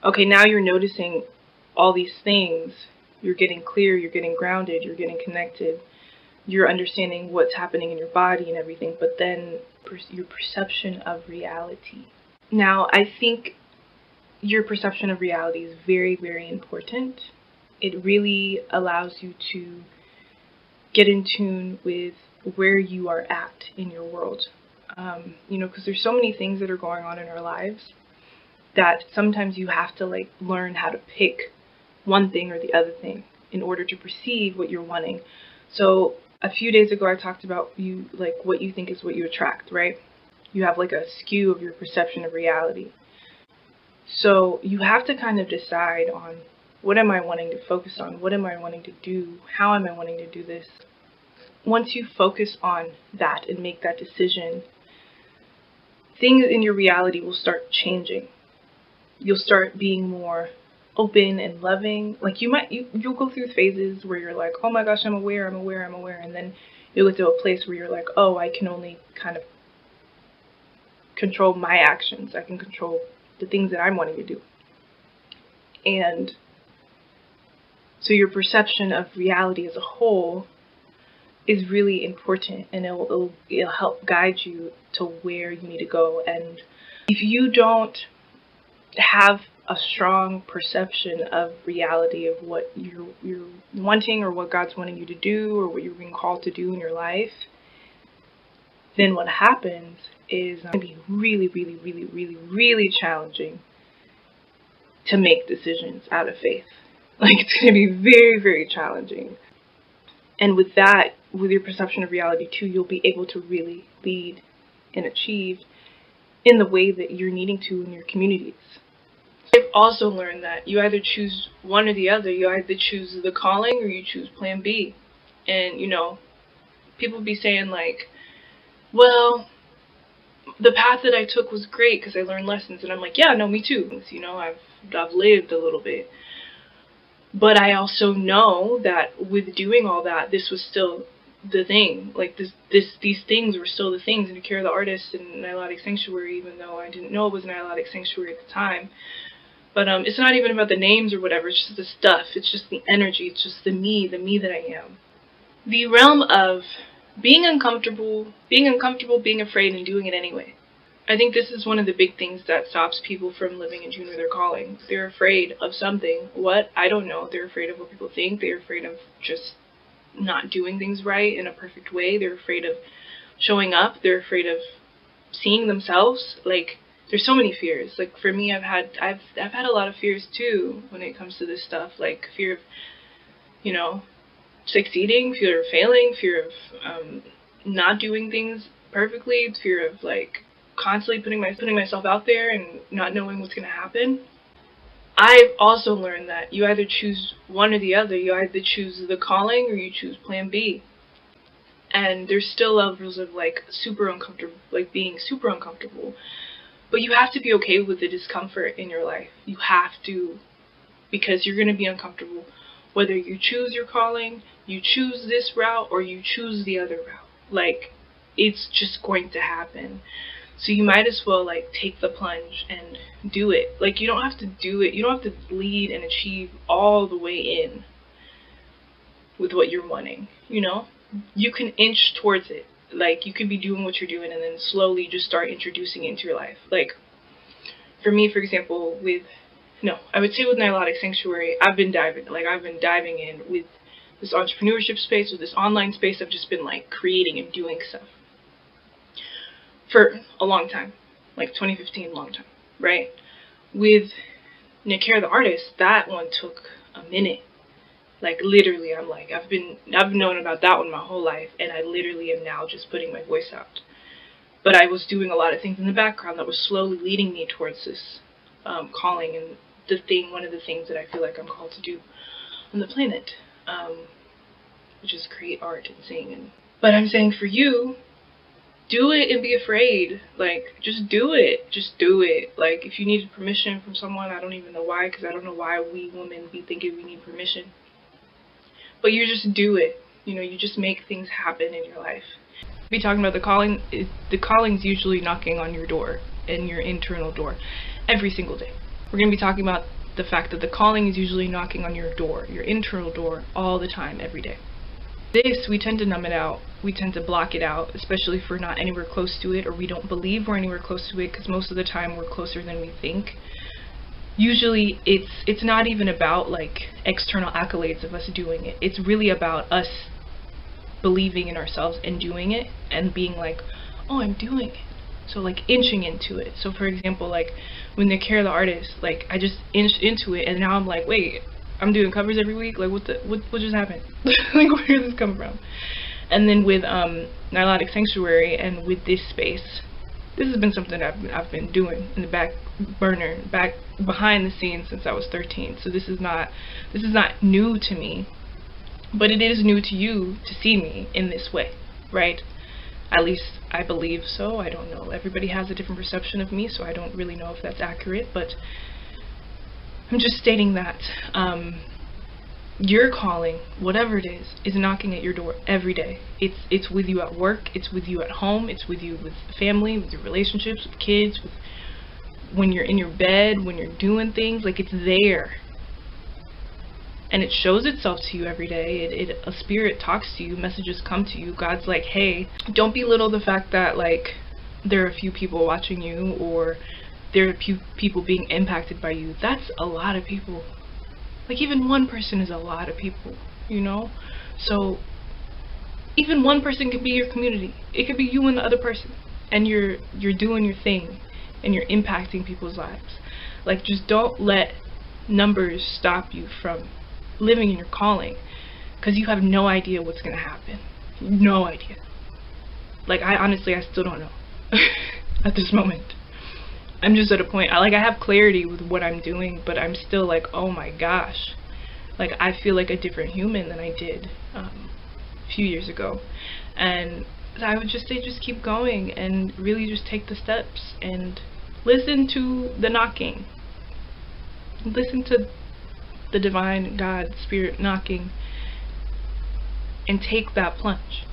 Okay, now you're noticing all these things. You're getting clear, you're getting grounded, you're getting connected, you're understanding what's happening in your body and everything, but then your perception of reality. Now, I think your perception of reality is very, very important. It really allows you to get in tune with where you are at in your world. Because there's so many things that are going on in our lives that sometimes you have to learn how to pick one thing or the other thing in order to perceive what you're wanting. So a few days ago I talked about what you think is what you attract, right? You have a skew of your perception of reality. So you have to kind of decide on, what am I wanting to focus on? What am I wanting to do? How am I wanting to do this? Once you focus on that and make that decision, things in your reality will start changing. You'll start being more open and loving. You'll go through phases where you're like, oh my gosh, I'm aware, and then you'll get to a place where you're like, oh, I can only kind of control my actions. I can control the things that I'm wanting to do. And so your perception of reality as a whole is really important, and it'll help guide you to where you need to go. And if you don't have a strong perception of reality, of what you're wanting, or what God's wanting you to do, or what you're being called to do in your life, then what happens is it's going to be really, really, really, really, really challenging to make decisions out of faith. It's going to be very, very challenging. And with that, with your perception of reality too, you'll be able to really lead and achieve in the way that you're needing to in your communities. I've also learned that you either choose one or the other. You either choose the calling or you choose plan B. And, people be saying well, the path that I took was great because I learned lessons. And I'm like, yeah, no, me too. I've lived a little bit. But I also know that with doing all that, this was still the thing. These things were still the things. And Nakira the Artist and Nilotic Sanctuary, even though I didn't know it was Nilotic Sanctuary at the time. But it's not even about the names or whatever. It's just the stuff. It's just the energy. It's just the me that I am. The realm of being uncomfortable, being afraid, and doing it anyway. I think this is one of the big things that stops people from living in tune with their calling. They're afraid of something. What? I don't know. They're afraid of what people think. They're afraid of just not doing things right in a perfect way. They're afraid of showing up. They're afraid of seeing themselves. There's so many fears. For me, I've had a lot of fears too when it comes to this stuff. Fear of, succeeding, fear of failing, fear of not doing things perfectly, fear of constantly putting myself out there and not knowing what's going to happen. I've also learned that you either choose one or the other. You either choose the calling or you choose plan B. And there's still levels of super uncomfortable, being super uncomfortable. But you have to be okay with the discomfort in your life. You have to, because you're going to be uncomfortable. Whether you choose your calling, you choose this route, or you choose the other route. It's just going to happen. So you might as well take the plunge and do it. You don't have to do it. You don't have to lead and achieve all the way in with what you're wanting. You can inch towards it. You could be doing what you're doing and then slowly just start introducing it into your life. For me, for example, I would say with Nilotic Sanctuary, I've been diving in with this entrepreneurship space, with this online space. I've just been creating and doing stuff for a long time, 2015, long time, right? With Nakira the Artist, that one took a minute. Literally, I've known about that one my whole life, and I literally am now just putting my voice out. But I was doing a lot of things in the background that was slowly leading me towards this calling, and one of the things that I feel like I'm called to do on the planet, which is create art and sing. But I'm saying for you, do it and be afraid. Just do it. Just do it. If you needed permission from someone, I don't even know why, because I don't know why we women be thinking we need permission. But you just do it. You just make things happen in your life. Be talking about the calling. The calling's usually knocking on your door, and your internal door, every single day. we're going to be talking about the fact that the calling is usually knocking on your door, your internal door, all the time, every day. This, we tend to numb it out. We tend to block it out, especially if we're not anywhere close to it, or we don't believe we're anywhere close to it, because most of the time we're closer than we think. Usually it's not even about like external accolades of us doing it. It's really about us believing in ourselves and doing it, and being like, oh, I'm doing it. So like inching into it. So for example, like when the Care the Artist, like I just inched into it, and now I'm like, wait, I'm doing covers every week. Like what just happened? Like where did this come from? And then with Nilotic Sanctuary and with this space, this has been something I've been doing in the back burner, back behind the scenes since I was 13. So this is not new to me, but it is new to you to see me in this way, right? At least I believe so. I don't know. Everybody has a different perception of me, so I don't really know if that's accurate, but I'm just stating that your calling, whatever it is knocking at your door every day. It's with you at work, it's with you at home, it's with you with family, with your relationships, with kids, with when you're in your bed, when you're doing things, like it's there. And it shows itself to you every day. A spirit talks to you, messages come to you. God's like, hey, don't belittle the fact that like there are a few people watching you, or there are a few people being impacted by you. That's a lot of people. Like even one person is a lot of people, you know? So even one person could be your community. It could be you and the other person, and you're doing your thing and you're impacting people's lives. Like just don't let numbers stop you from living in your calling, because you have no idea what's gonna happen. No idea. Like I still don't know at this moment. I'm just at a point, I have clarity with what I'm doing, but I'm still like, oh my gosh, like I feel like a different human than I did a few years ago. And I would just say, just keep going and really just take the steps and listen to the knocking. Listen to the divine God spirit knocking, and take that plunge.